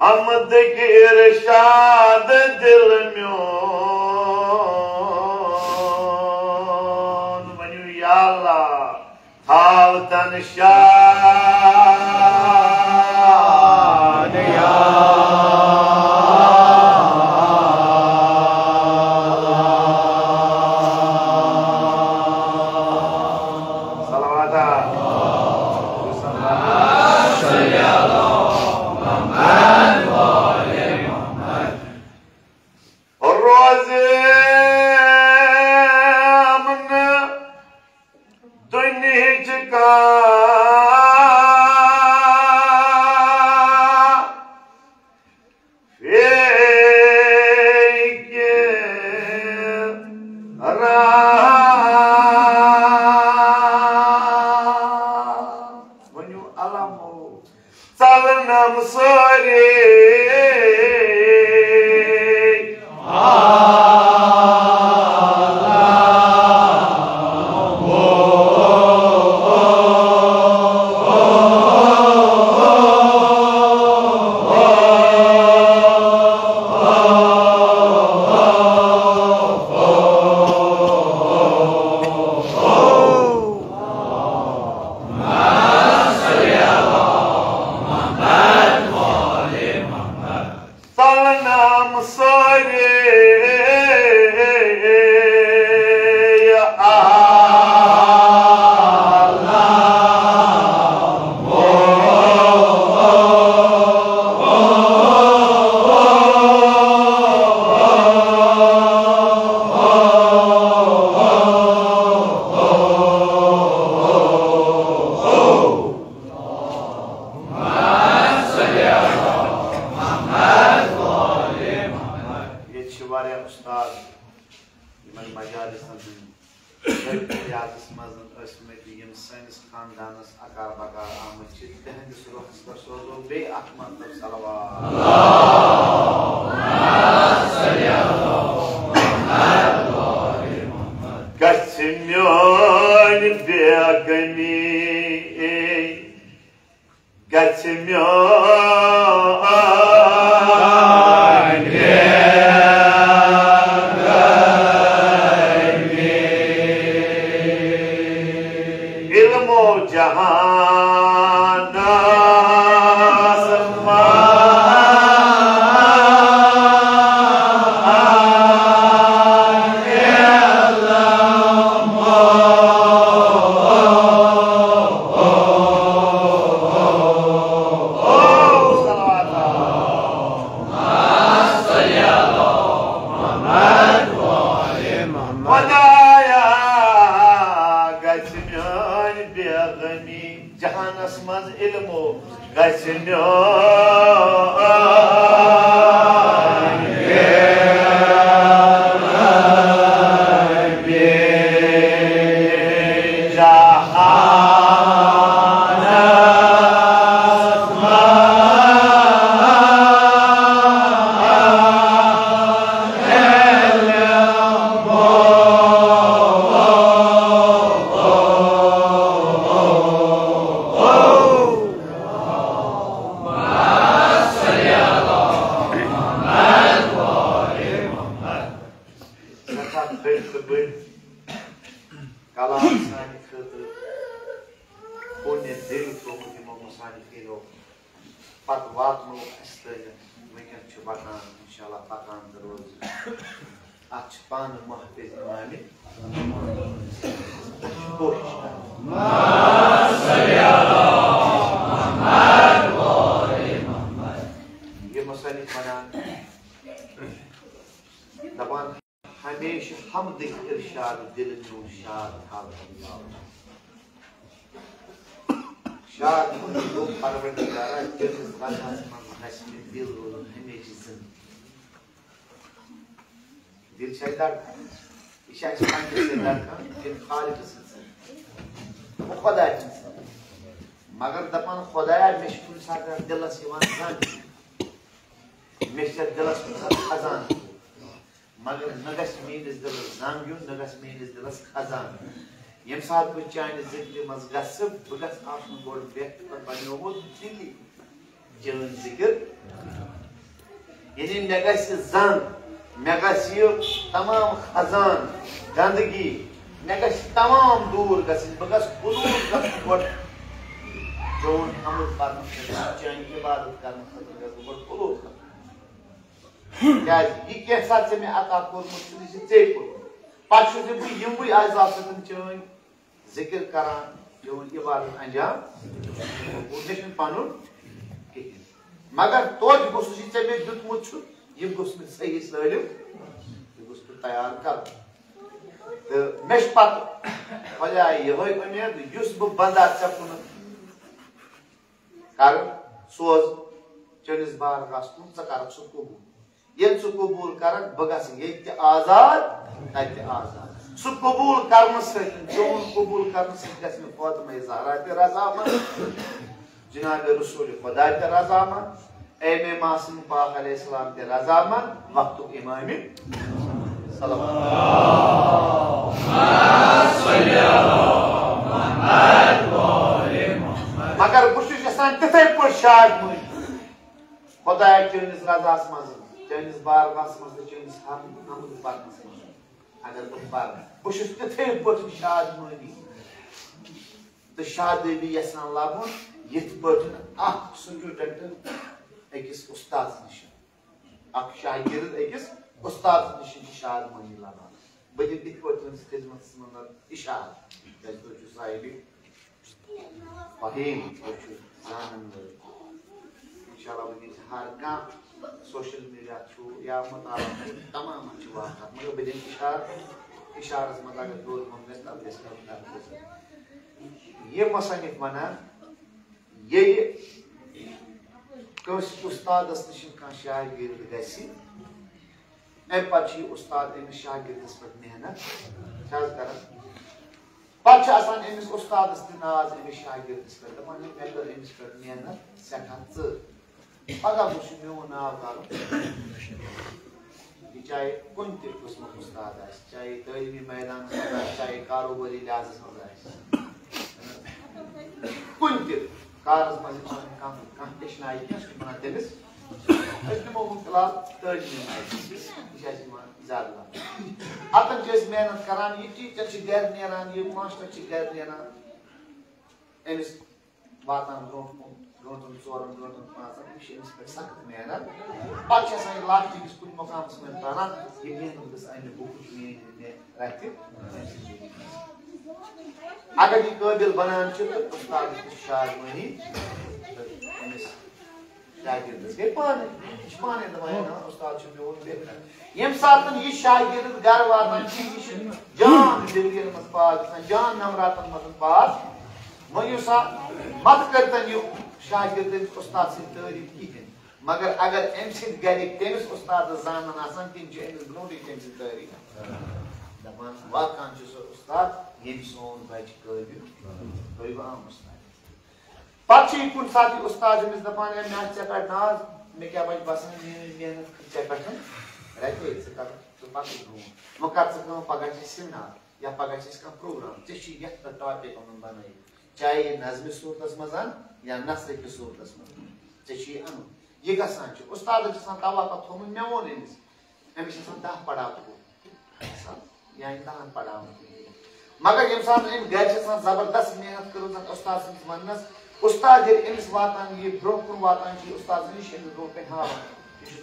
हमद के इरशाद दिल म्योन वन्यू या अल्लाह हाल तन शान या I'm sorry. मगर दपान खुदाया मेश कुन साथ दिलस यवान जान मेश दिलस खजान मगर नगस मीनिस दिलस जांग्यु नगस मीनिस दिलस खजान यम साथ बु चाइन जिक्र मज गस बगस आसन गोल व्यक्त पर बनोमो दिली जन जिक्र यानी मे गसि जंग मे गसि तमाम खजान गंदगी मे गसि तमाम दूर गसि बह गस हुदूद गस गोट चोन अमल करने चान इबादत करने खतर गोट हुदूद क्या ये कैसा से मे अता कोरमुत चे कोर पाछु से बह यमवे आजाब सतन चान जिक्र करान चोन इबादत अंजाम उद्देश्य पानुन मगर तोज गोस चे मे दुतमुत यह गोस मे सही सलिम यह गोस तैयार कर तो मेश पत खुदा यह उम्मीद युस बह बंदा चपुन कर सोज चनिस बारगास कुन च कर सु कबूल ये सु कबूल कर बह गस ये आजाद तत आजाद सु कबूल करने चोन कबूल करने गस मे फातिमा ज़हरा ते रज़ामंद जनाब रसूल खुदा ते रज़ामंद एमे मासूम पाक अलैहिस्सलाम ते रज़ामंद वक्त इमाम मगर बुश तथे पे शाद मुन खुदा चनिस रजास मज चनिस बारगास मज चनिस हमद परनस मज अगर बह पर बुश तथे पे शाद मुनी तो शादी यसान लबन यथ पे स्टूडेंट अकिस उस्ताद नश शागिर्द अकिस उस्ताद नश शाद मुनी लबन बह दिम इत पे खिदमत मज इशार साहिब फहीम इंशाल्लाह हर कह सोशल मीडिया थ्रू या मुताला तमाम वाक़ मगर बह दिम इशारस मज अगर दूर गस ये मसनिफ वनान ये उस्तादस नश कह शागिर्द गसी अम पे उस्ताद अमिस शागिर्दस पे मेहनत कर पे अमिस उस्तादस नाज अमिस शागिर्दस पे दपान मे कर अमिस पे मेहनत सठा पगह वो मोन नाव कर चाहे कुन तस्म उस्ताद चाहे तलीमी मैदान चाहे कारोबारी लिहाज कुन कारस मज कह हेचनाई वनान तमिस नमो फिलहाल तलीमी ज्यादा अतन मेहनत करान यह टीचर गर नान यह मास्टर गर नान अमिस वातान ब्रोटन 4 ब्रोटन 5 अमिस पे सख्त मेहनत पे लास्ट किस कुछ मुकाम तानान यह मेहनत गस अमे बुक रथ अगर यह काबिल बनान तो उस्ताद शाद मही अमिस शागिर्दस गई पाने दपान उस्ताद मोन बेहतर यम सात यह शागिर्द घर वातान जान जिंदगी मज पास जान नमरातन मज पास मयूसा मत करतन यह शागिर्द उस्ताद सद तारीफ कहें मगर अगर अम सरिक तमिस उस्ताद जान आसान तम ब्रोटे तम तारीफ दपान वाकान सो उस्ताद यम सोन बच्चे काबिल आम उस्ताद पे कुन सात उस्ताद अमिस दपान मे चे पे नाज मे क्या बच बसान मेहनत चे पे रते वो कर पगह सेमिनार या पगह प्रोग्राम ये टॉपिक बन चाहे यह नज़्म सूरत मज या नसर कि सूरत मज अन यह गसान उस्ताद तवक्को थोमुत मे वोन अमिस 10 पढ़ाव या 10 पढ़ाव मगर यम सात घर जबरदस्त मेहनत कर उस्ताद सद वनस उस्ताद अमिस वातान यह ब्रो कुन वातान उस्ताद नश ब्रो पे हाँ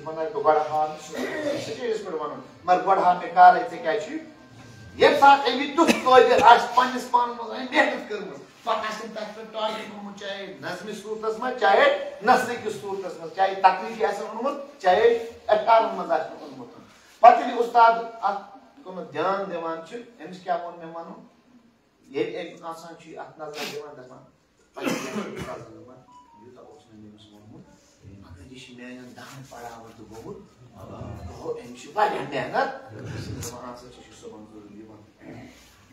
बना गड़ हा स्टेजस पे वन मगर गड़ हा मे काल क्या यम सात अमिस तुथ काबिल पन्निस पान मेहनत कर टॉपिक वोनमुत चाहे नज़्म सूरत मज चाहे नसर कि सूरत मज चाहे तकलीफ वोनमुत चाहे अटारन मज वोनमुत पे उस्ताद ध्यान दिवान अमिस क्या वो मे वन ये अत नजर दिवान दपान यूता अमिस वोनमुत मगर यह मेन 10 पढ़ाव तो गोमुत अमिस मेहनत सोबन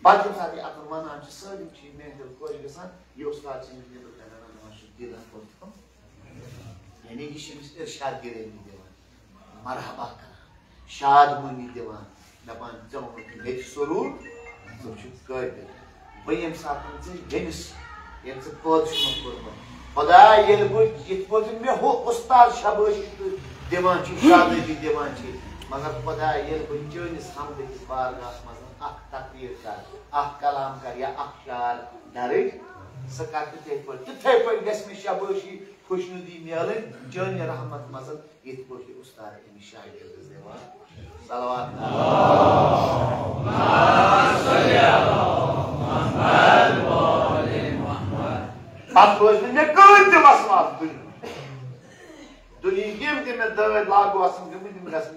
बाकी साथ अतन वनान सारिम मे दिल खुश गसान यह उस्ताद दिल यानी यह इरशाद गिरनी दिवान मरहबा कर शाद मुनी दिवान दपान मे सरूर काबिल बह यम सात यमिस यम पैद कोर्मत खुदा ये मे हो उस्ताद शाबाशी दिवान शादी दिवान मगर खुदा ये चनिस हमदस बारगाह मज तकरीर कर कलाम कर या शार दर्ज सह कर तिथे पे गि शाबाशी खुशनुदी मिल चन रहमत मज ये उस्ताद अमिस शागिर्द दिवान सलवात मे कह मसलात दुनिया यम मे दर लागू गम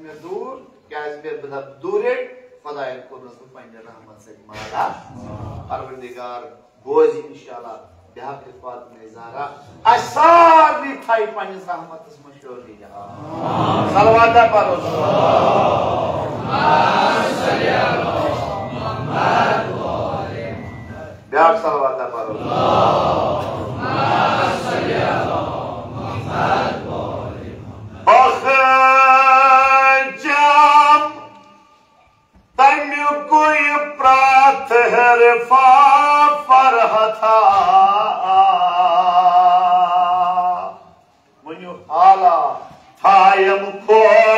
मे दूर क्या दूर खुदा कोर्नस पे रहमत से माला परवरदिगार बोज इंशाअल्लाह बेहकत नजारा सारी थाई पन्निस रहमतस मशहूर सलवात परो ब्याक सलवात परो प्रात हरफा फरहथा मुन्यु हाला थायम खोश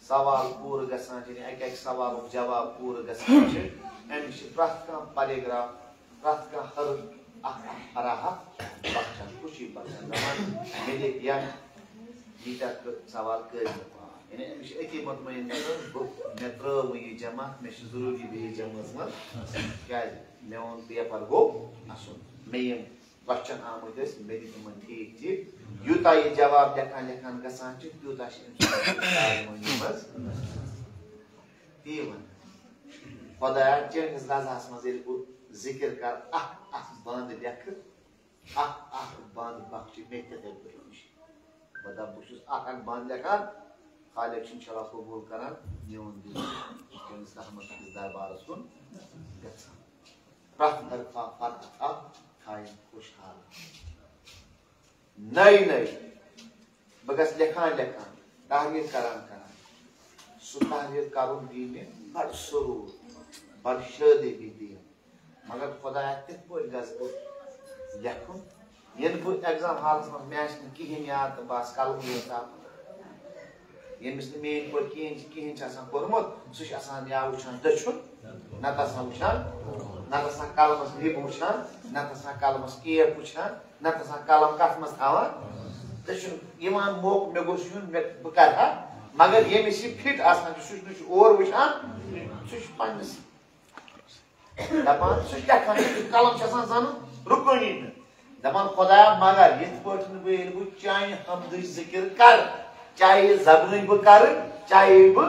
सवाल पूर गसान एक सवाल जवाब पूर गसान अमिश प्रत पैराग्राफ प्रत हराह बख्शान खुशी बख्शान मे यीटा सवाल कर अमिश अति मुतमईन मे त्रो यह जमा मे जरूरी बे जमस मज क्या मे वो पेपर गो असन मे क्वेश्चन आमुत मे दिन ठीक ठीक यूता यह जवाब लेखान लेखान गसान तूता ती वन खुदा चनिस लजहस मज जिक्र कर बंद लेख बंद बख्श मे तथे बदा बहुत बंद लेखान खालिक इंशाअल्लाह कबूल करान मेन दिन चनिस रहमत दरबारस कुन गसान प्रत तरफा फतह थाय खुशहाल नई नई बगस लेखान लेखान तहरीर करान करान तहरीर कर बड़ सरूर बड़ शादी दी मगर खुदा तिथ पे गस लेखुन ये एग्जाम हालस मज मे कहें याद तो बस कलम यमिस मेन पे कहें कोर्मुत सह या वुचान दछुन नत वुचान नत कलमस निब वुचान नत कलमस केप वुचान नत कलम कत मज थवान मौक मे गोस यून बह कर मगर यमिस फिट आसान सह और वुचान सह पन्नस दपान सह लेखान कलम जान रुकनी दपान खुदाया मगर यथ पे बह चाहे हमद जिक्र कर चाहे जबानी बह कर चाहे बह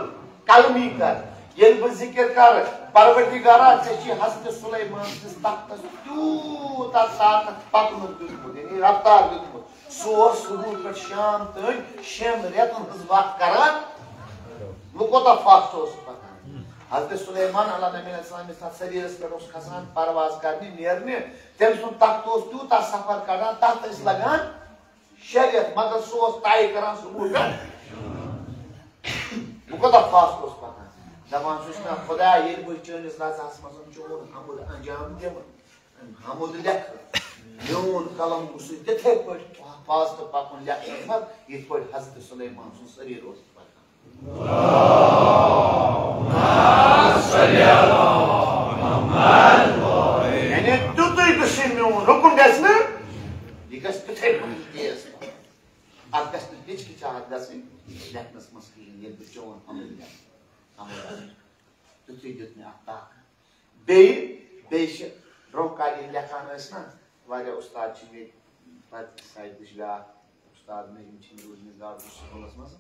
कलमी कर ये बह जिक्र कर परवरदिगारा हजरत सुलेमान सिस तख्तस तूता ताकत पकन दितमुत यानी रफ्तार दितमुत सह सुबह पे शाम तन 6 रेतन हज वक्त करान वो कोता फास्ट पकान हजरत सुलेमान अल्लाह नबी अलैहि शरीरस पे खसान परवाज करने नेरने तम सुन तख्त तूता सफर करान तथ लगान 6 रेत मगर सह तय करान सुबह पे वो कोता फास्ट पकान दपान ना खुदा ये बह चनिस रजास मज चोन हमद अंजाम दिव हमद लेख मोन कलम गुस तिथे पे फास्ट पकन लेखन मज ये हजरत सुलेमान सुन शरीर यानी तुतुई गुसे मोन रुकन गस न ये गस तिथे तेज अब गस हिचकिचाहट गस लेखनस मज कहें ये बह चोन हमद लेख तुझे दित ताक ब्रो कल लेखान ना वारिया उस्ताद मे साइड ब्या उस्ताद मे रूजम गाड़ स्कूलस मज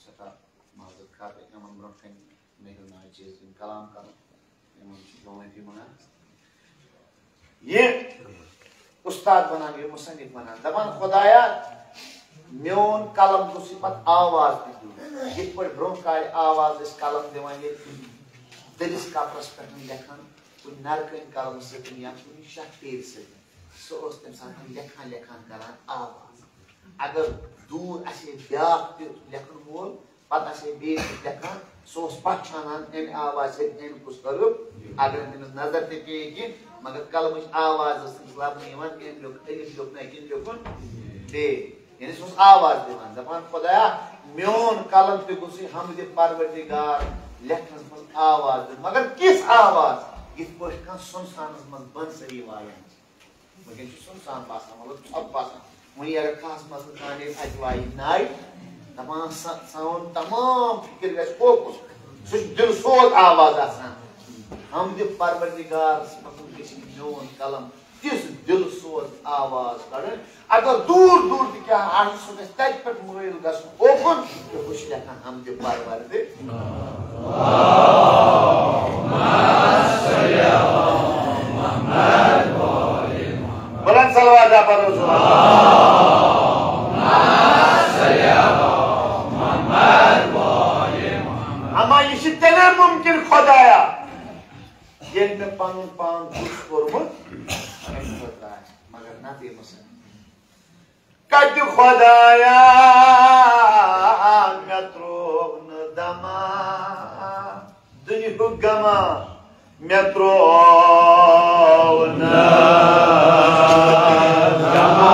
सठा माजत कर ब्रो कन मे ना चीज कलाम कर माफी मांगान ये उस्ताद बनान ये मुसन्निफ बनान दपान खुदाया मोन कलम गुस पे आवाज ये ब्रो कल आवाज कलम दिवान दलिस कपरस पे लेखान कुछ नरकन कलम सतन या कुछ शक्तिर सतन सह तम सात लेखान लेखान करान आवाज अगर दूर ब्या लेखन वोल पे लेखान सह पहचानान अम आवाज अम कुछ करुप अगर तमिस नजर ते पे मगर कलम आवाज लबन अलिफ लिखन किन लिखुन बे यानी सह आवाज दिवान दपान खुदाया मोन कलम ते गुस हमद परवरदिगार लेखनस मज आवाज मगर किस आवाज ये सुनसानस मज बंसरी वायन वह सुनसान बसान मतलब छप बसान वही अगर खास मज काने अत वाय नाय दपान सन तमाम फिक्र गस फोकस सह दिल सोज आवाज आसान हमद परवरदिगार मोन कलम तिस दिल सोज आवाज कर अगर दूर दूर क्या सह गस तत पे मोबाइल गस ओपन तो खुश लेखान हमद परवरदिगार बुलंद सलवात पर अमा यह तेले मुमकिन खुदाया ये मे पन पान खुश कोर्मुत मगर नत कत खुदाया मे त्रोव न दमा दुनिया गमा मे त्रोव न दमा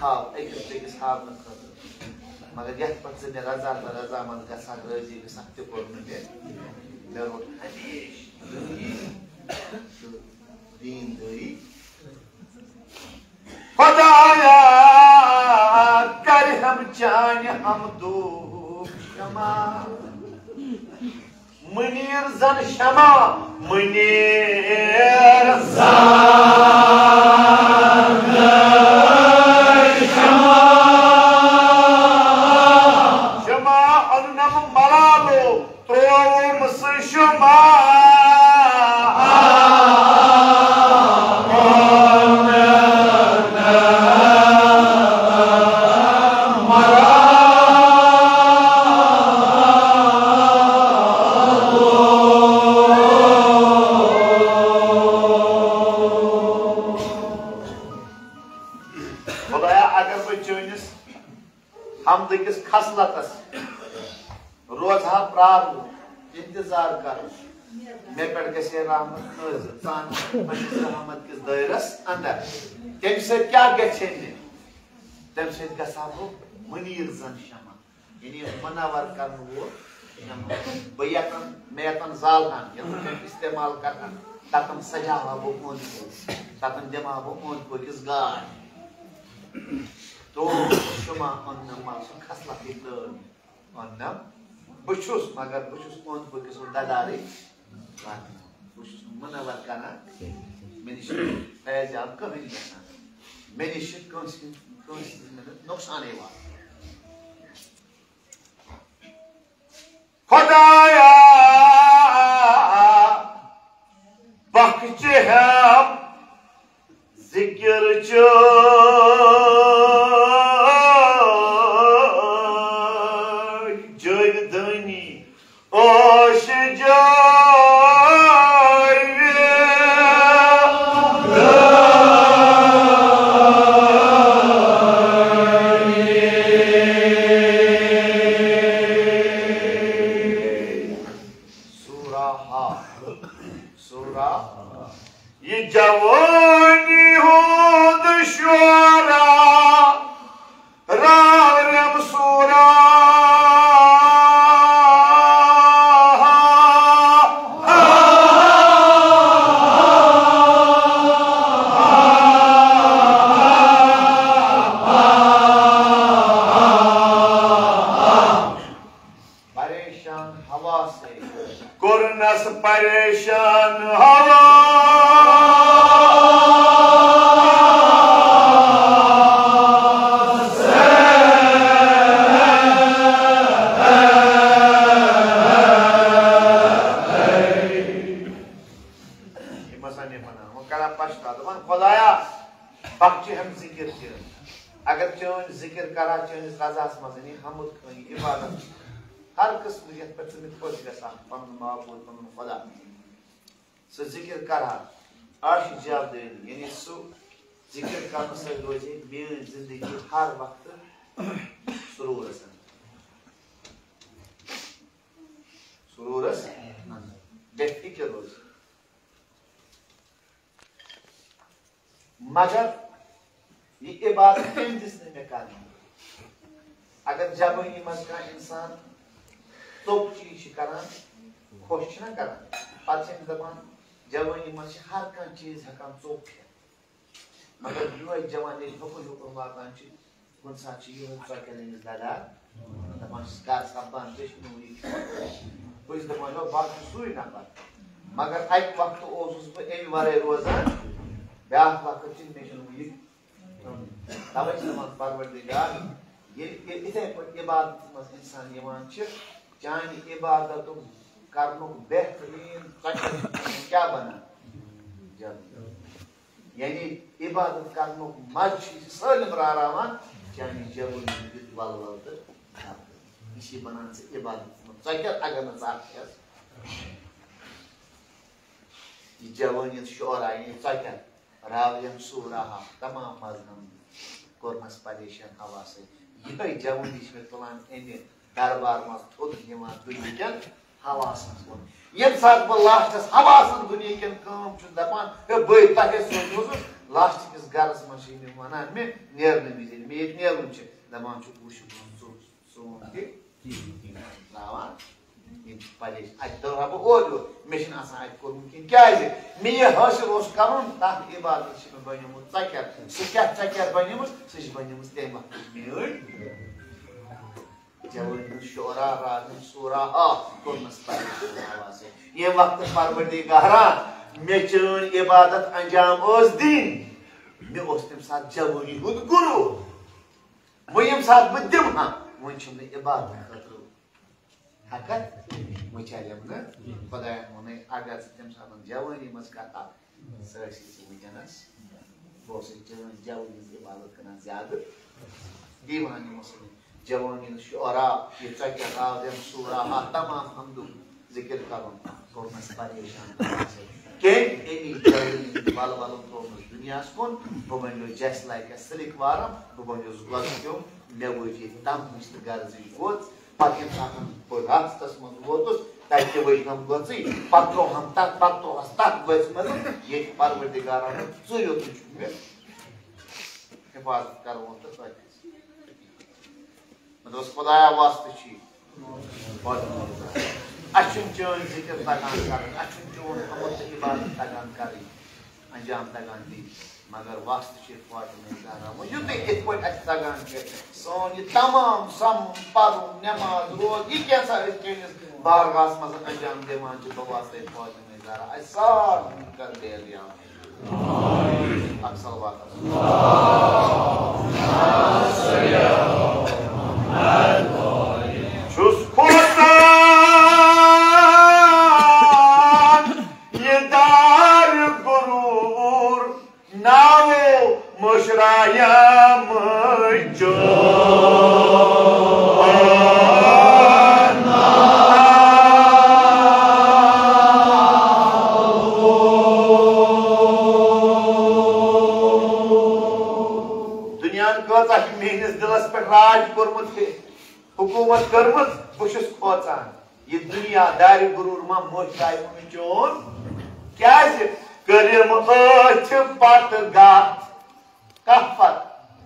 खाब अकिस बेकिस हावन खतर मगर यथ पे मे रजा तो रजामंद गसान राजी गसान तह कोर मे रोट हमेशा दीनदारी खुदाया कर हम चान हम दो शमा मुनीर जन शमा मुनीर शमा अन्नम मलालो त्रोम शमा खसलतस रोजा प्रार इंतजार कर मे पे गए रहमत रहमत किस दायरस अंदर तम क्या तम सा मुनीर जन शमा यानी मनवर कर मे यतन जालहान इस्तेमाल कर ततन सजावा बह ततन दिमा बह किस गाय तो शुमा अन्नम खसलत अन्नम बुछुस मगर बुछुस ओंद बकिस ददारी बुछुस मनवर करना मे निश फैजाब कहीं गसान मे निश नुकसान खुदाया बख्श हम जिक्र परेशान हवा खुदाया बख्श हम जिक्र अगर चन जिक्र करा चनिस रजास मज हमद खी इबादत हर किस्म ये पे खुश गसान पन माबूद पन खुदा सो जिक्र करा आश जवाब दे यानी सो जिक्र करने से रोजे मेरी जिंदगी हर वक्त सुरूर बेफिक्र रोज मगर ये इबादत जिसने में करनी अगर जब मज का इंसान तोप चीज करान खुश ना करान पे दपान जवानी मज हर कह चीज हेकान चोप मगर यो जवानी हुकुम हुकुम वातान कुन सा ददार दपान कर सपान दपान बह सुई नफर मगर अक वक्त बह अमे वर रोजान ब्या वक्त मे तवे परवरदिगार इथे पे इबादत मज इंसान चानि इबादत करनु बेहतरीन क्या बना यानी इबादत करनु मज सलम रारावान चानि जवानी वल वल तो यह बनान से इबादत क्या अगर ना जवानी शोरा क्या रावयम सूरा तमाम मजहम कोरमस परेशान हवा से यह जवानी में तुलान अमे दरबार मज थोद दिवान दुनिया हवास ये सात बह लास्टस हवासन दुनिया दपान बे तहे सोचमुस लास्ट किस गरस मज वन मे नेरन विज मे मेलुन दपान सोन तरावान परेश अह ओर मे कोर्मुत क्या मे हासिल कर तथ इबादत बनमुत चकर सह चकर बनमुत सह बनमुत तम वक्त मेरी जवानी शोरा राजन सूरा कोर्मस परेश ये वक्त परवरदिगारा मे चन इबादत अंजाम दिन मे तम सात जवानी हुद गुरु वो यम सात बह दिम हाँ वो इबादत खतर हकत वो चलम न खुदा वो अगर तम सात जवानी मज कथा ससी वनस बह चन जवानी इबादत कर ज्यादा दीवान जवानी शुरा ये चक्या राजन सूरा तमाम हमदु जिक्र कर कोर्मस परेशान बल बल त्रोमस दुनिया कुन बह बनो जस लाइक सिलिक वारम बह बनोस गोत्यो मे वजि तम नश गर्ज गोत पे सात बह रास्तस मज वोतुस तक वजम गोई पे त्रोहम तथ पे त्रोहस तथ गोच मज ये परवरदिगारा चु योत मे हिफाजत कर मतलब खुदाया वास्ते चन जिक्र तगान कर चोन हमत इबादत तगान कर अंजाम तगान दी मगर वास्ते वो युत तगान सोन यह तमाम सम पद नमाज रोज यह क्या बारगास मज अंजाम दिवान बवास्ते फातिमा सार कर दिया अक्सर वात हुकूमत कर्मत बहुस खोचान यह दुनिया दारि गुरूर मा मोहताय चोन क्या करिम अथ पत गात कफत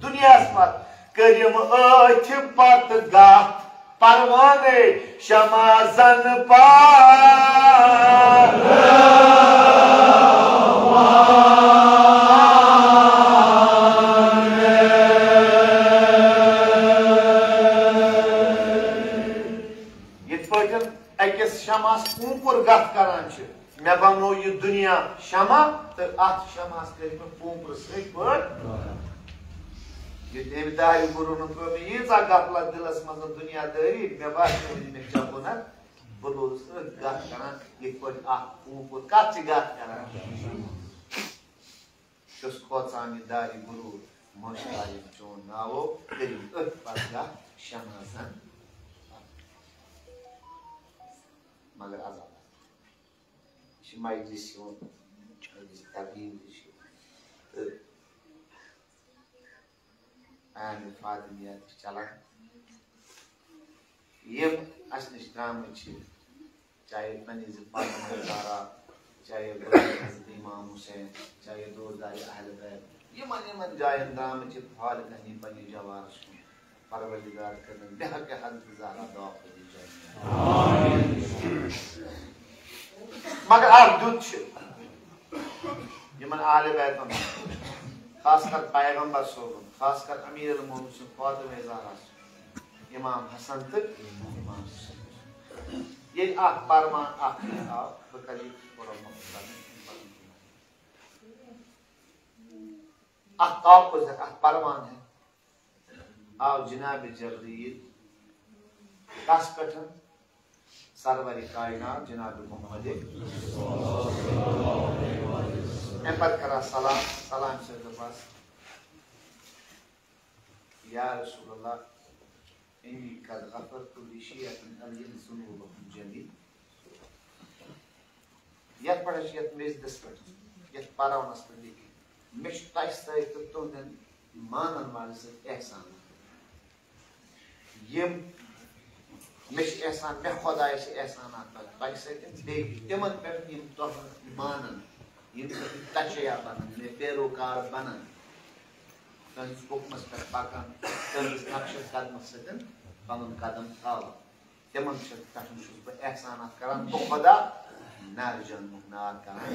दुनिया पत करिम अथ पत गात परवाने शमाजन पार पूपुर गत करान मे बनो यह दुनिया शमा तो अत शमास कर पूपुर सम दारि गुरु यीजा गफलत दिलस मज दुनिया दारी मे बासे मे चपुन बह लोस गत करान ये पूपुर कत गत करान खोचान यह दारि गुरु मोशाय चोन नावो करिम अथ पत गत शमासन मगर आजाद मजलिस तबलीग फातिमिया चलान यम अस नश चाहे ननीज फातिमा चाहे इमाम हुसैन चाहे दोरदार अहल बैत यमन जायन द्राम फाल कनी पन्ने जवारस परवरदिगार कर बेहक हद ज़हरा दुआ मगर आप दुत यमन आले बैतन खासकर पैगंबर सोबन खासकर अमीर अल मोमिनीन फातिमा ज़हरा इमाम हसन तो इमाम हुसैन ये फरमान बकली फरमान है आओ जनाब जबरील कस पे सरवर कायनात जनाब मोहम्मद करा सलाम सलाम से बस या रसूल अल्लाह इन्नी कद गफरतु लिशियतिन अलियन ज़ुनूबहुम जमीअ यत पढ़श यत मेज दस पे यत पारावनस पे लिखी मेश तस तो तुंदन मानन वाले से एहसान यम मेश एहसान मे खुदा से एहसान तस बे तिमन पे यम तो मानन यम तशया बनन मे पैरोकार बनन तहस हुक्मस पे पकान तहस नक्शस कदम सतन पनुन कदम थाव तमन तहन बह एहसानात करान तो खुदा नार जन्म नार करान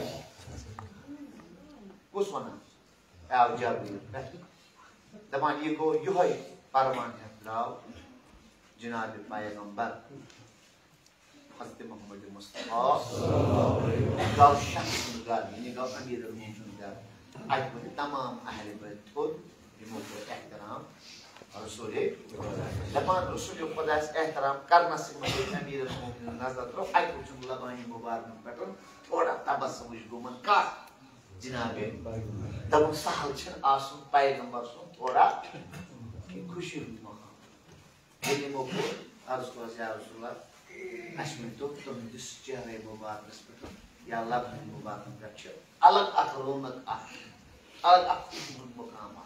कुस वना आव जबरील पे दपान ये गो युहै परमान है द्राव जनाब पैगंबर हज़रत मोहम्मद मुस्तफा गाव शख्स गार यानी गाव अमीर al-मुमिनीन गार आज तमाम अहले बैत को इमो को एहतराम रसूल दपान रसूल खुदा एहतराम करना से अमीर al-मुमिनीन नजर तो आज कुछ लगाई मुबारक पैटर्न थोड़ा तबस्सुम गुमन का जनाब दम सहल छ आसुन पैगंबर सुन थोड़ा खुशी मकाम ये मको अर्ज को या रसूलुल्लाह अश्मिन तो तुम जिस चेहरे मुबारक पे या लब मुबारक रख अलग अखरोनक अलग अखरोन मकाम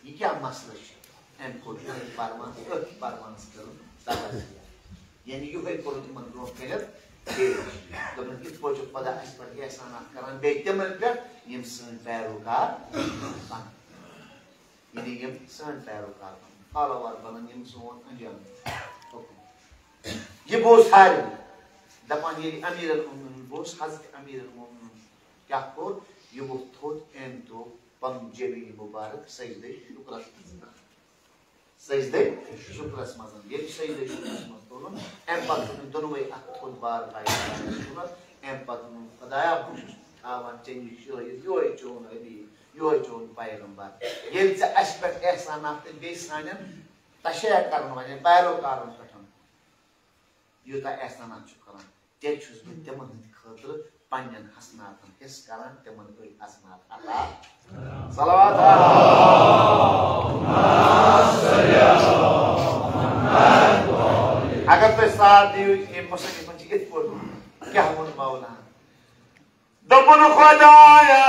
ये क्या मसला है एम को फरमान करो तबस्सुम यानी यो है को तुम रो कर तो मन कित पोच पदा अस पर एहसान करन बेतमन पे यम सन पैरोकार यानी यम सन पैरोकार फॉलोवर बनन यम सोन अंजाम ये बोस हार दपान ये अमीर al-मुमिनीन बोस हज़रत अमीर al-मुमिनीन क्या को ये वो थोत एम तो पम जेबी मुबारक सजदे शुक्रस मजन ये सजदे शुक्रस मजन एम पत दोनों वे थोत बार भाई एम पत खुदाया आवान चेंज यो चोन पैगंबर ये एस्पेक्ट एहसान आपते बे सानन तशय करन वने पैरोकारन पठन युता एहसान छु करन ते छुस बे तमन खतर पन्नन हसनातन हिस करन तमन कोई हसनात अता सलावत अगर तो साथ दियो ये मसके पंच इत पोड क्या मन मौला दबन खुदाया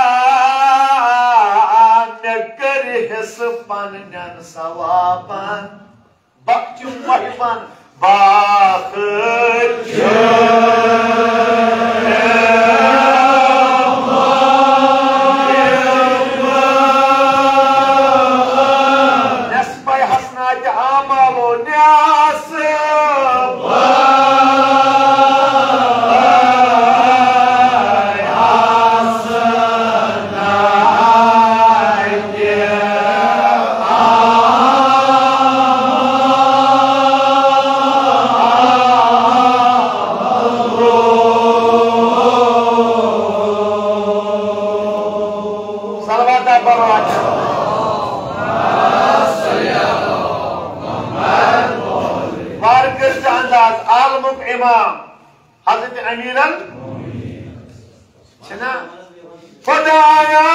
मे कर हिस पन्नन सवाबन बख्चु महिमान हज़रत अमीर al-मुमिनीन छना खुदाया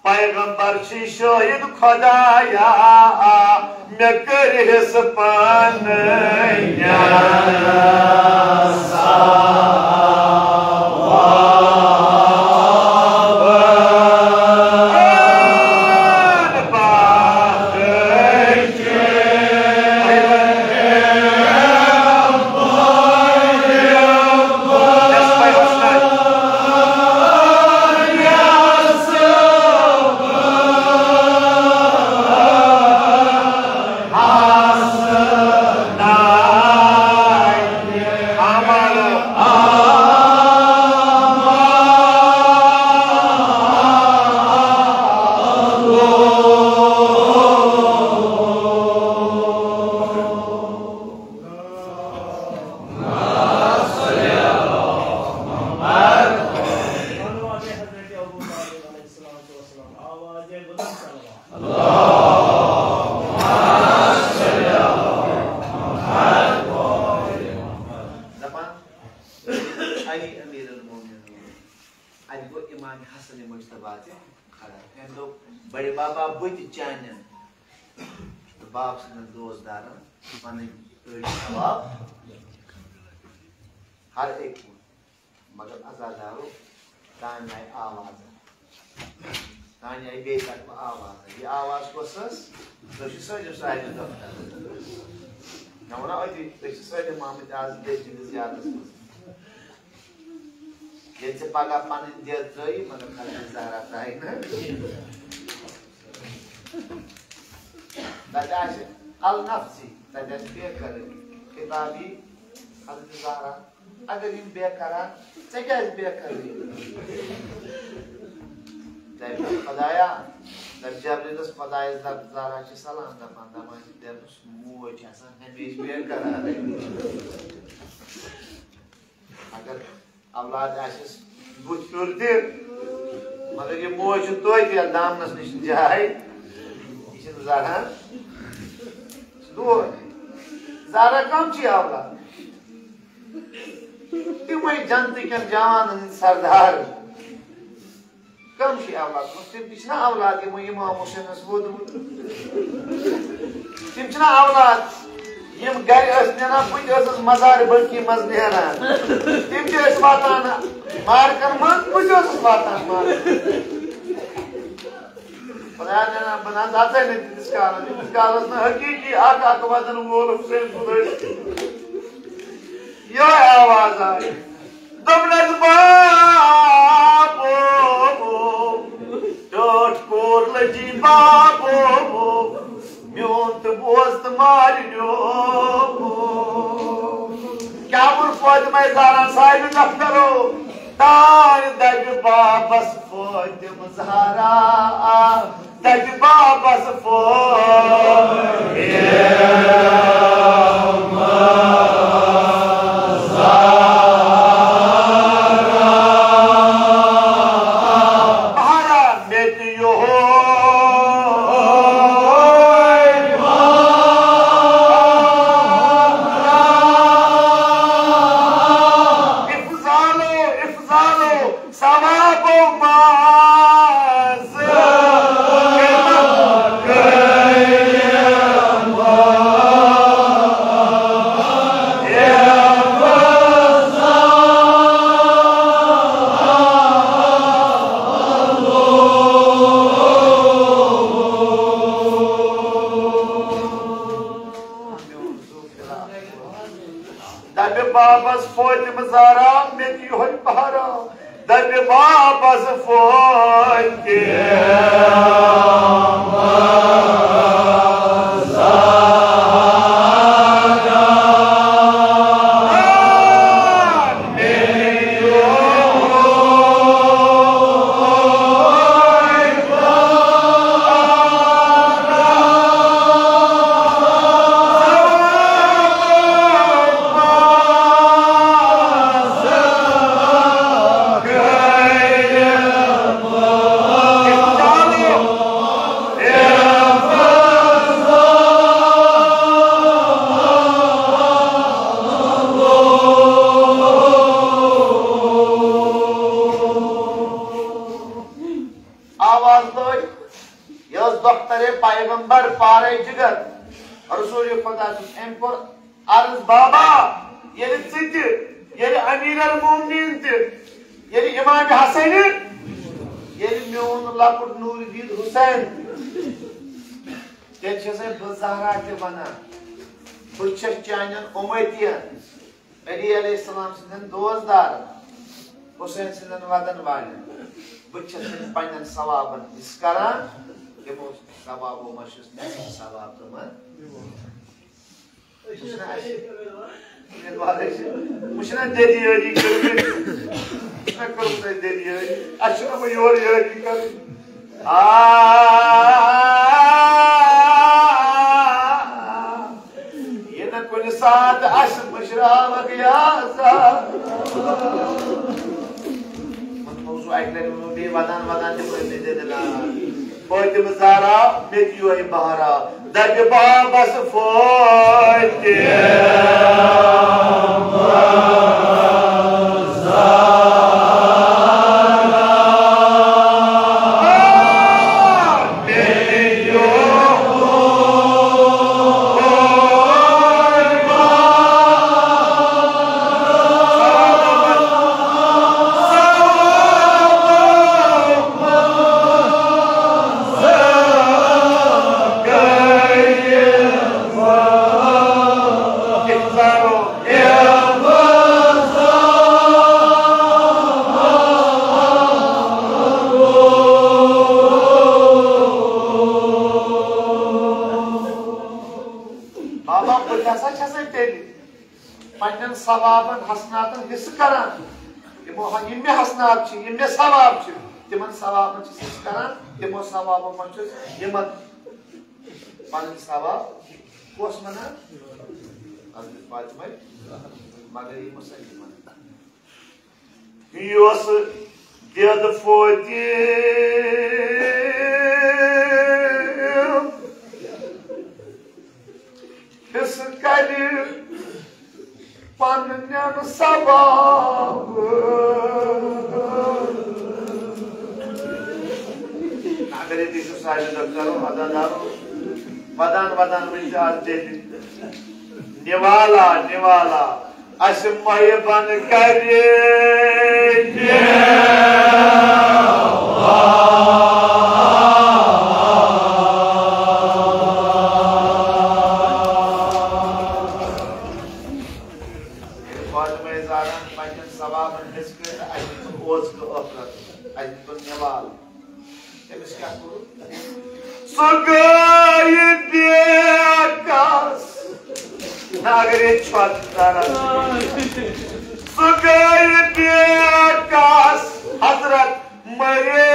पैगंबर छी शहीद खुदाया मे कर हिस पन्नन बड़े बाबा बुत चान बाप सन दोस्तदार पन सवाब हर एक मगर अजादारो तान आई आवाज तान आई बेतक आवाज ये आवाज को सस तो सजो साइड डॉक्टर नवना अति तो साइड मामद आज देश की ज्यादा ये से पगा पानी दिया जोई मगर खाली ज़हरा ताई ना तजाश अल नफ्सी तजाश बेकर किताबी खाली ज़हरा अगर इन बेकरा चेक बेकर तब खुदाया तब जबरीलस खुदाया ज़हरा चे सलाम दपान दपान देवस मोज आसान हमेश बेकरा अगर औलाद आशिस बुझ फिरते मगर ये मोज तो ये दामनस निश जाए इसे ज़हरा दो ज़हरा कम ची औलाद तिमय जनती के जवान सरदार कम शी औलाद तिम पिछना औलाद ये इमाम हुसैन वोद तिम छना औलाद यम घर नेना बुत मजार बल्कि मज नेना तिम वातान मारकन मन बुत वातान मार खुदा नेना बना जाता है इस काल में हकीकी आका वदन वोल हुसैन खुदा यो आवाज आई दमनस बाबो टोट कोर लजी बाबो म्योन तो बोस्त मारियो क्या बुर फातिमा ज़हरा साहिब दफ्तरो तार दग बाबस फातिमा ज़हरा दग बाबस बाबस फातिमा ज़हरा मेरी होई पहारा दब बाबस पैगंबर पारे जिगर रसूल खुदा एम कोर अर्ज बाबा ये अमीर अल मोमिनीन ये इमाम हसन ये मोन लकुट नूरुद्दीन हुसैन ये ज़हरा ते वना बस चानन उम्मतियन अली अलैहिस्सलाम सिंदन दोस्तदार हुसैन सिंदन वदन वाले बस पन्न सवाबन इस करान सवाबो मशुस सवाब तो मन मुशना dedi yeri görür ne kadar dedi yeri aşağı mı yeri कर ये न कुल साथ अश मुशराब गया सा मन मौजू ऐकले बे वदन ते बोलते देला फातिमा ज़हरा मेरी होई बहारा दग बाबस सवाबन हसनातन हिस्स करान यम मे हसनात यम मे सवाब तिमन सवाबन हिस्स करान तिमो सवाबो मन यमन पन सवाब कोस मना हज़रत फातिमा मगर ये मुसलमान योस देद फोती हिस्स करी पन्नन सवाब अगर ये दिशु साइड डॉक्टरों अदादारों वदान वदान में आज दे निवाला निवाला असमय बन करे हजरत मरे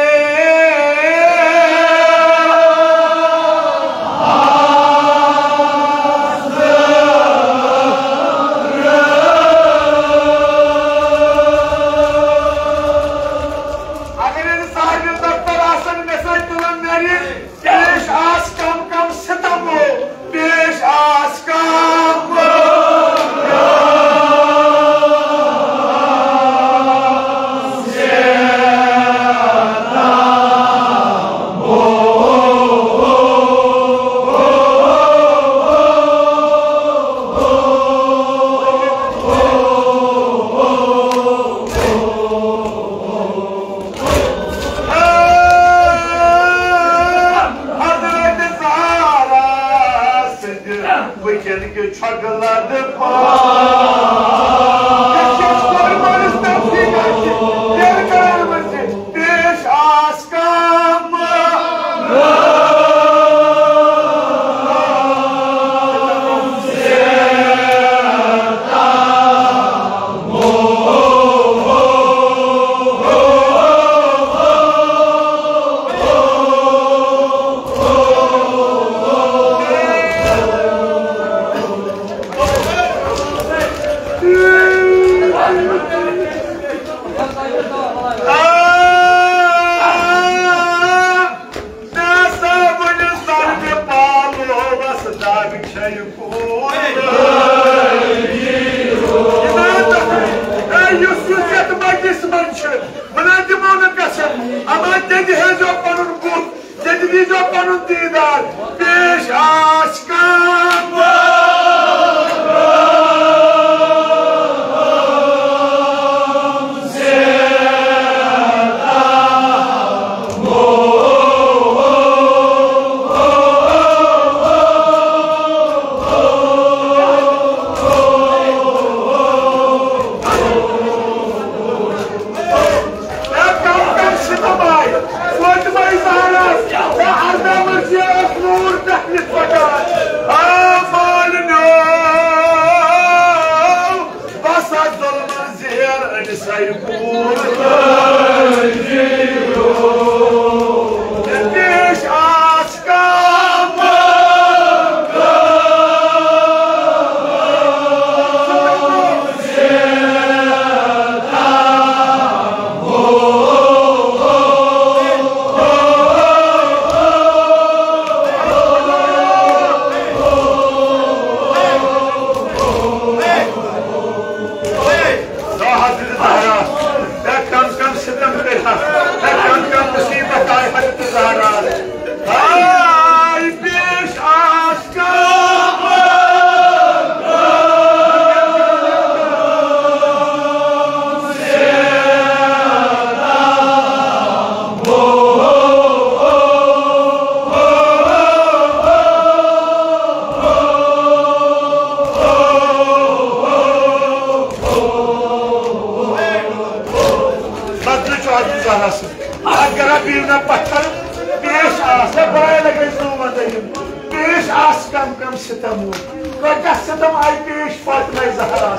Fakat sıdım aydeş Fatma Zahra.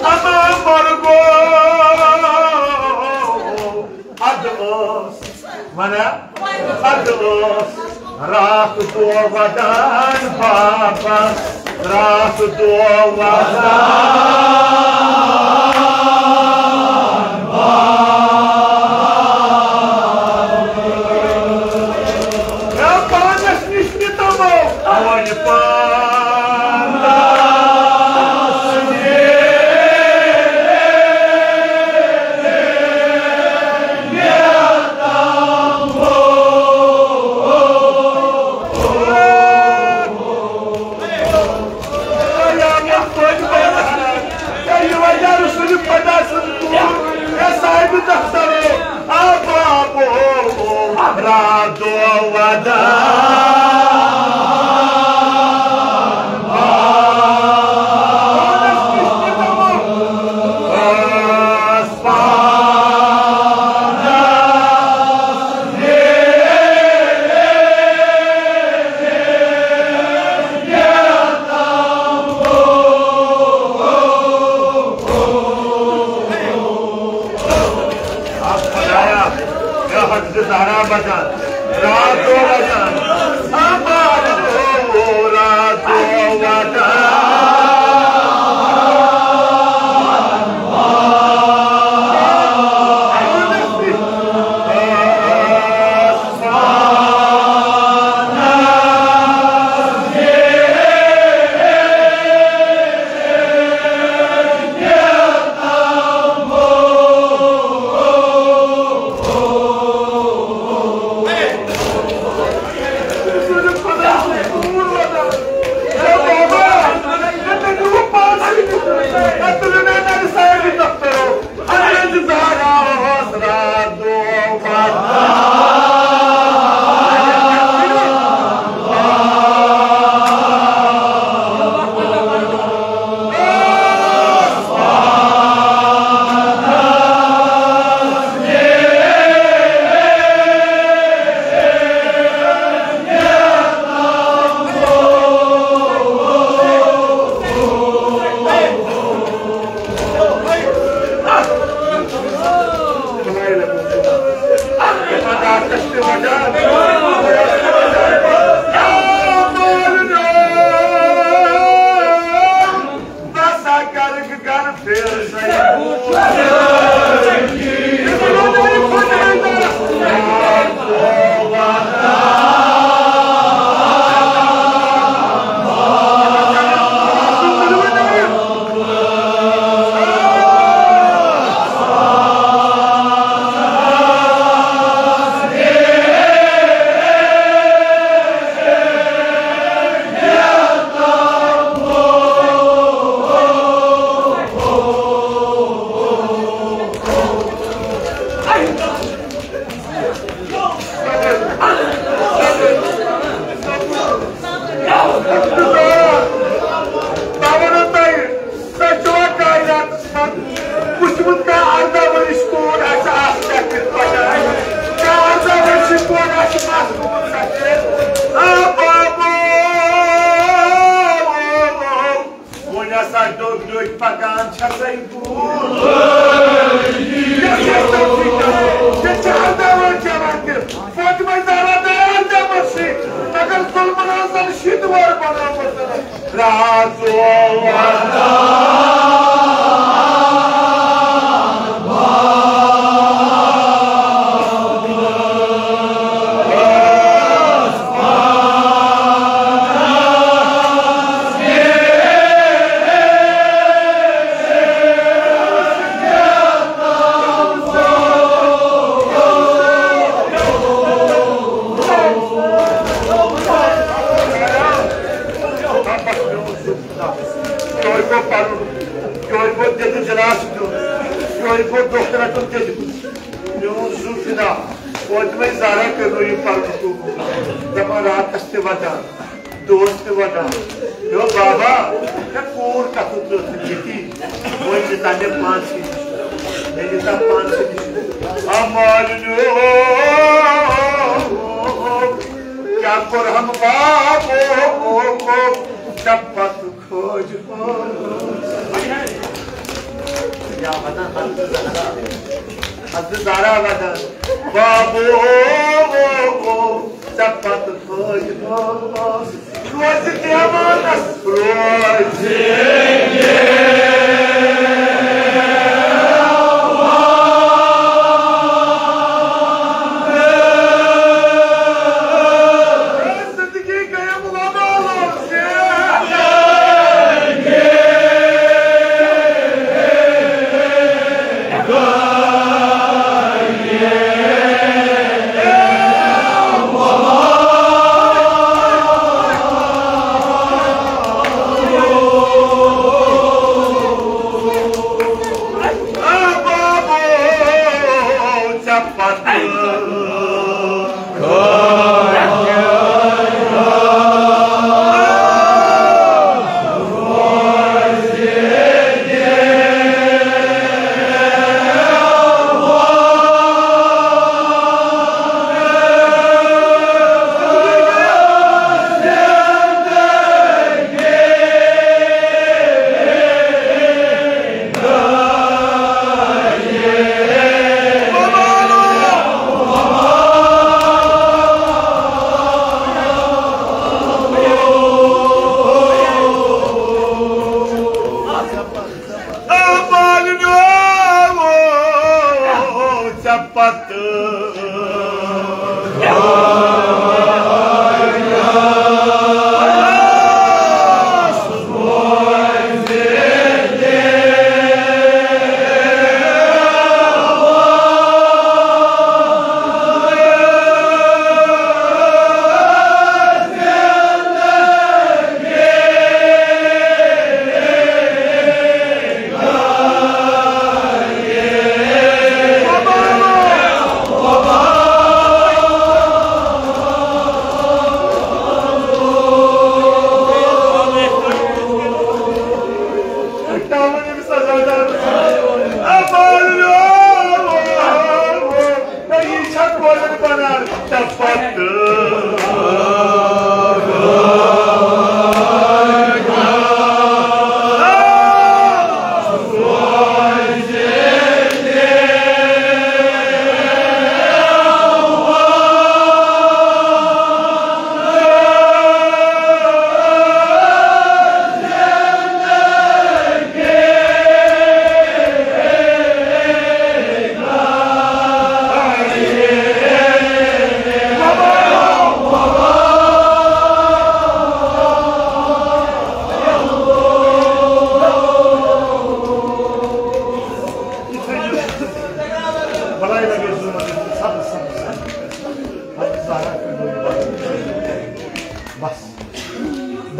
Aman morgo ados. Mana ados. Rahat duadan baba. Rahat duadan baba. Ya panas nisni tamo. Awani क्या कर हम बाबो को चप्पत खो Ya vatan Hazreti Zahra vatan Babu Çapat koyulmaz Rozi diyamanas Rozi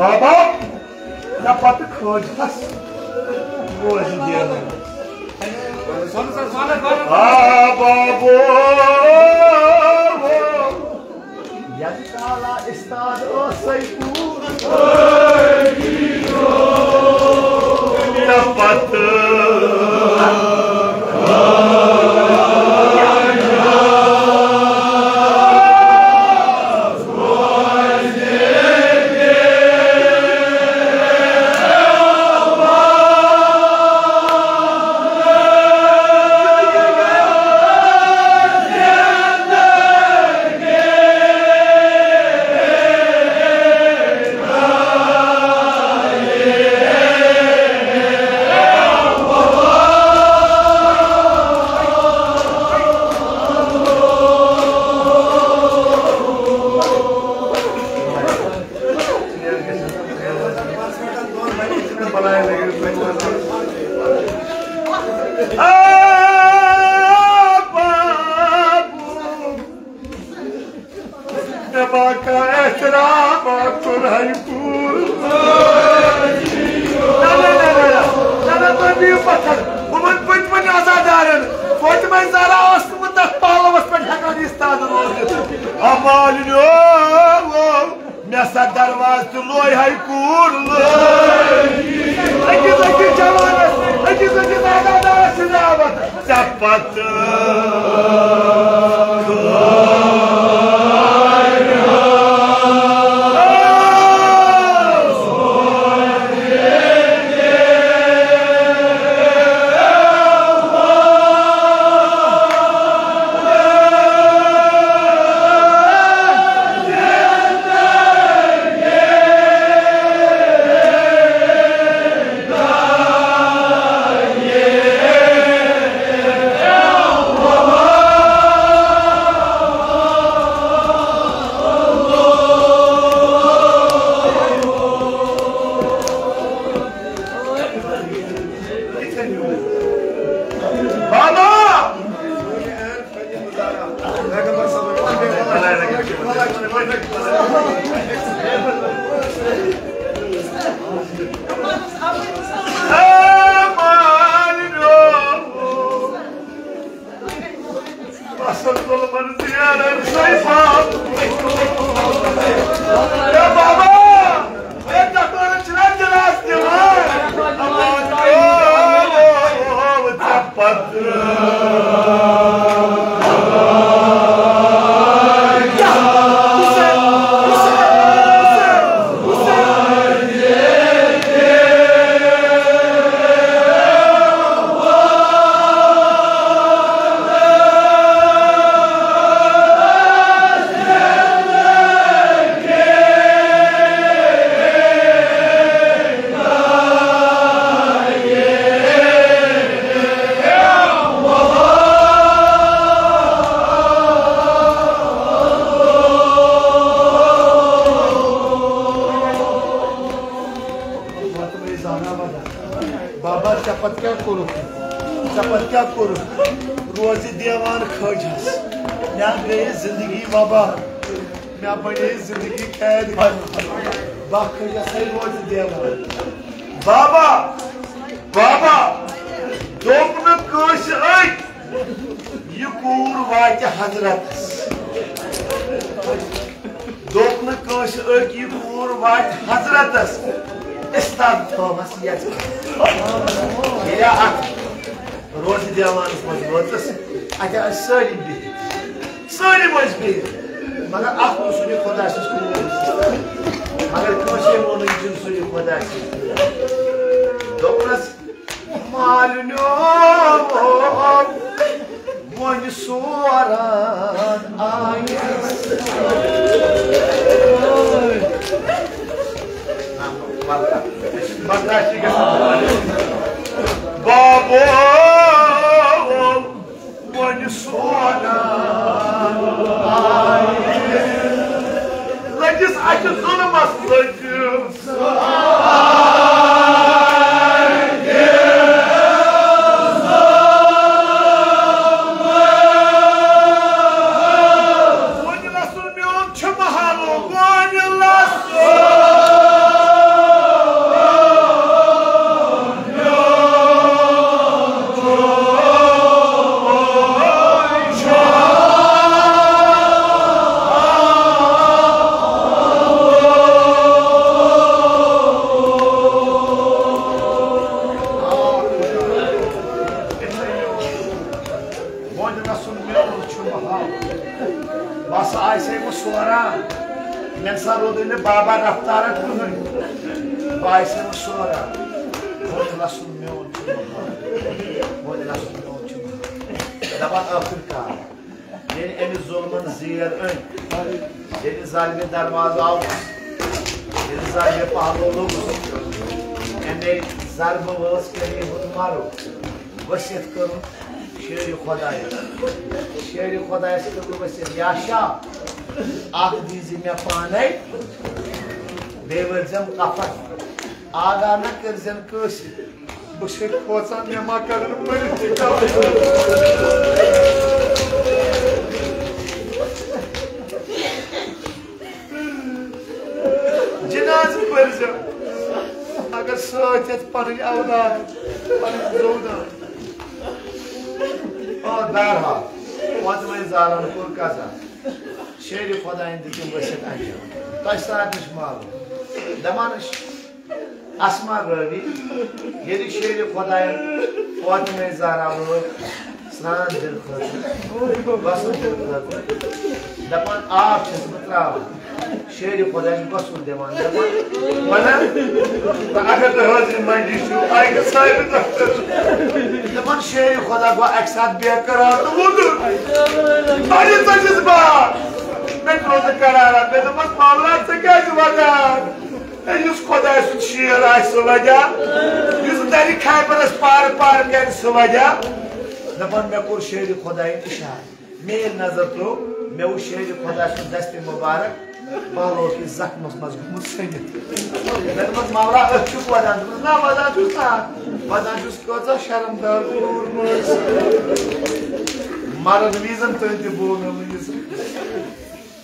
Baba, dapat kerjas. Rozi dia. Babu, yang salah istana Saiful. Dapat.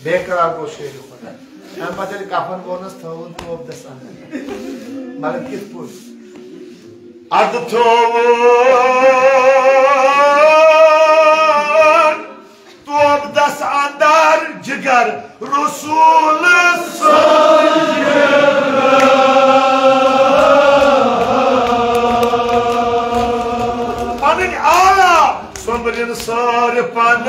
बेकरार गो शेर खुदा हम पता कफन वोनस थोन तोब दसान मगर कित पुर अद थोन तोब दस अंदर जिगर रसूल पन आला सोमरिन सार पन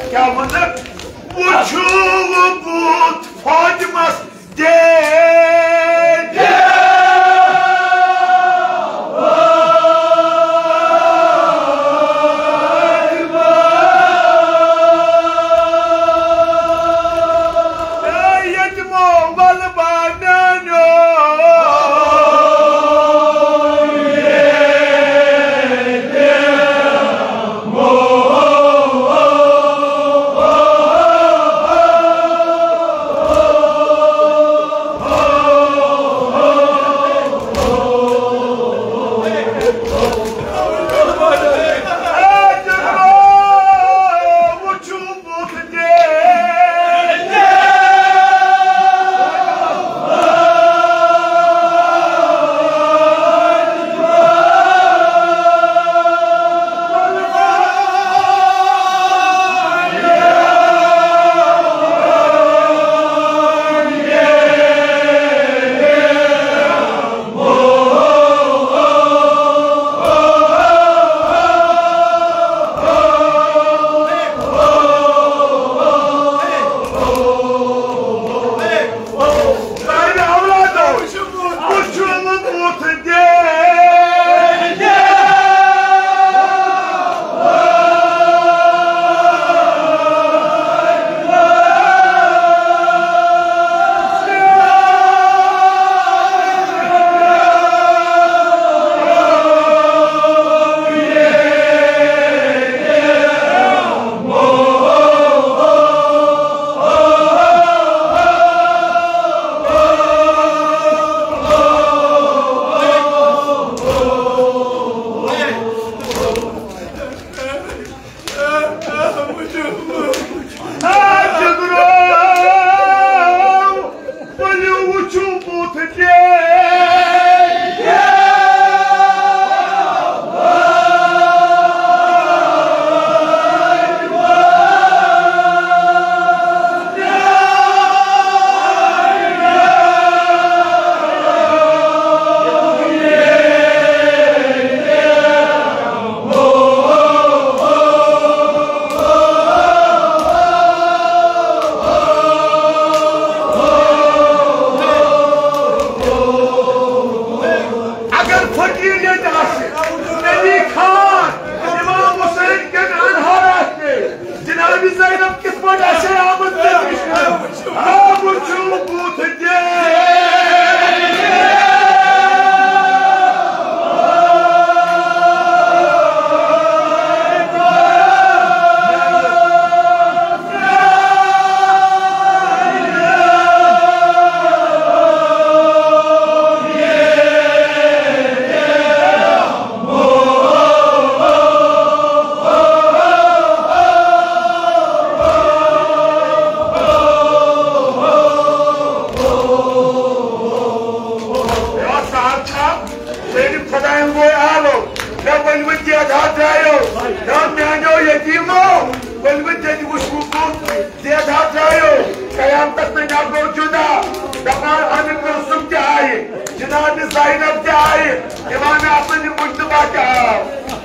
क्या मतलब वुचु बूत फातिमास दे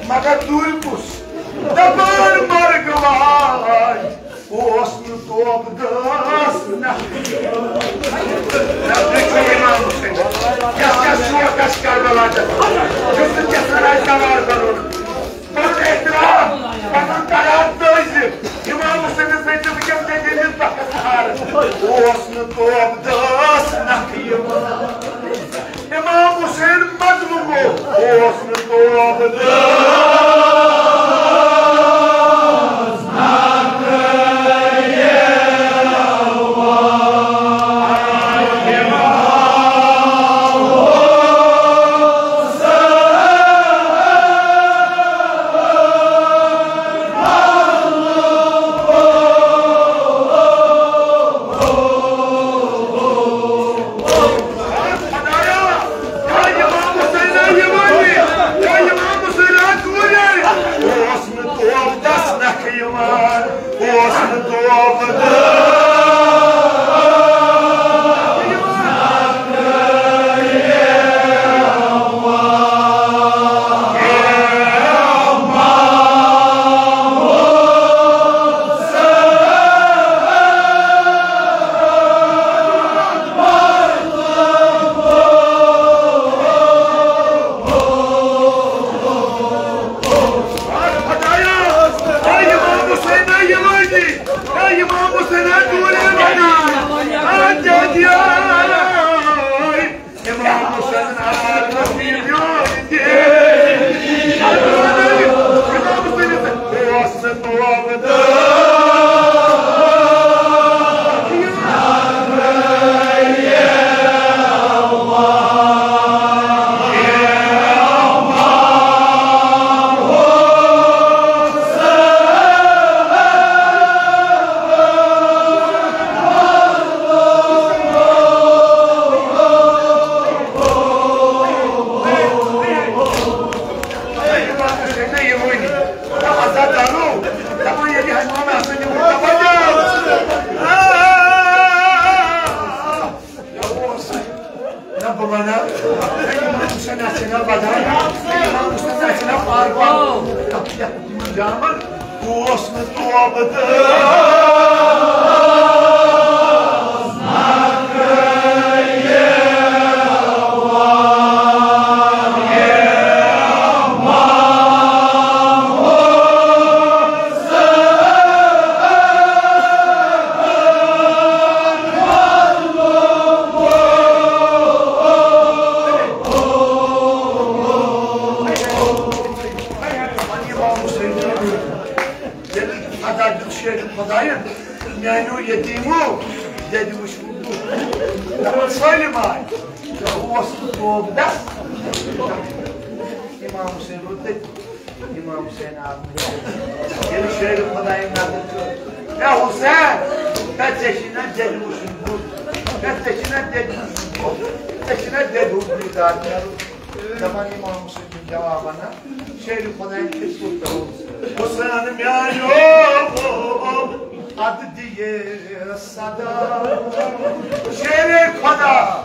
मगर दूर पुस दबार मर गवाय ओस तो अब्दास ना देखो इमाम हुसैन क्या सुआ कशकार बलाता जो क्या सराय सवार करो पर एतराम पनन करार दोज इमाम हुसैन से जब क्या दे दिल पकड़ ओस तो अब्दास ना इमाम हुसैन मजलूम हो ओस तो अब्दास ना Yeah. bana. İmam Hüseyin açına badana. İmam Hüseyin açına parpan. Kapıya camın. Bu Osman duamıdır. Kodayım, nenu yetimu, dedi uçuldu. Ama söyleme, o Osman doğumda. İmam Hüseyin Rüddet, İmam Hüseyin abi. Yeni şöyle kodayım nadir. Ya Hüseyin, kaç yaşına dedi uçuldu. Kaç yaşına dedi uçuldu. Kaç yaşına dedi uçuldu. Zaman İmam Hüseyin'in cevabına, şöyle kodayım kesinlikle Hüseyin Hanım ya yok. Adı diye sada şere koda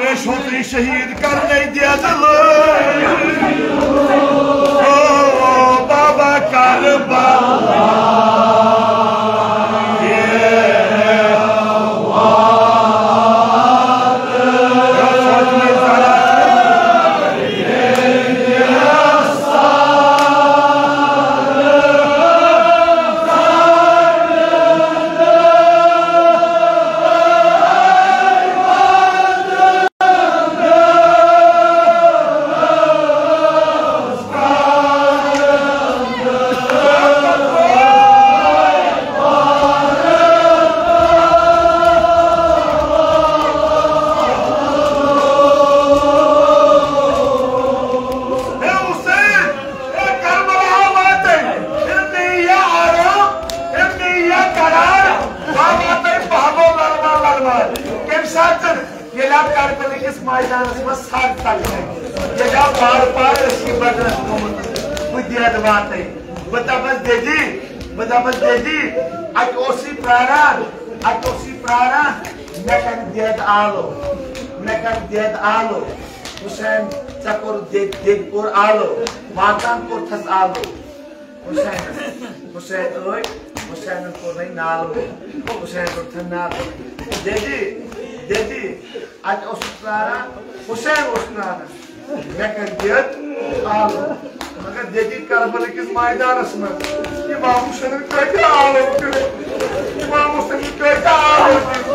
मेरे छोटे शहीद करने दिया दिल ओ बाबा Karbala Hussein Chakor Dedpur Alo, Matanpur Thas Alo, Hussein Oi, Hussein Purnai Nalo, Hussein Uthanalo, Dedi, at Osprana, Hussein Osprana, Mekan Ded Alo, Maka Dedi Karbalik is Maidanasman, Imam Hussein Kaka Alo, Imam Hussein Kaka Alo.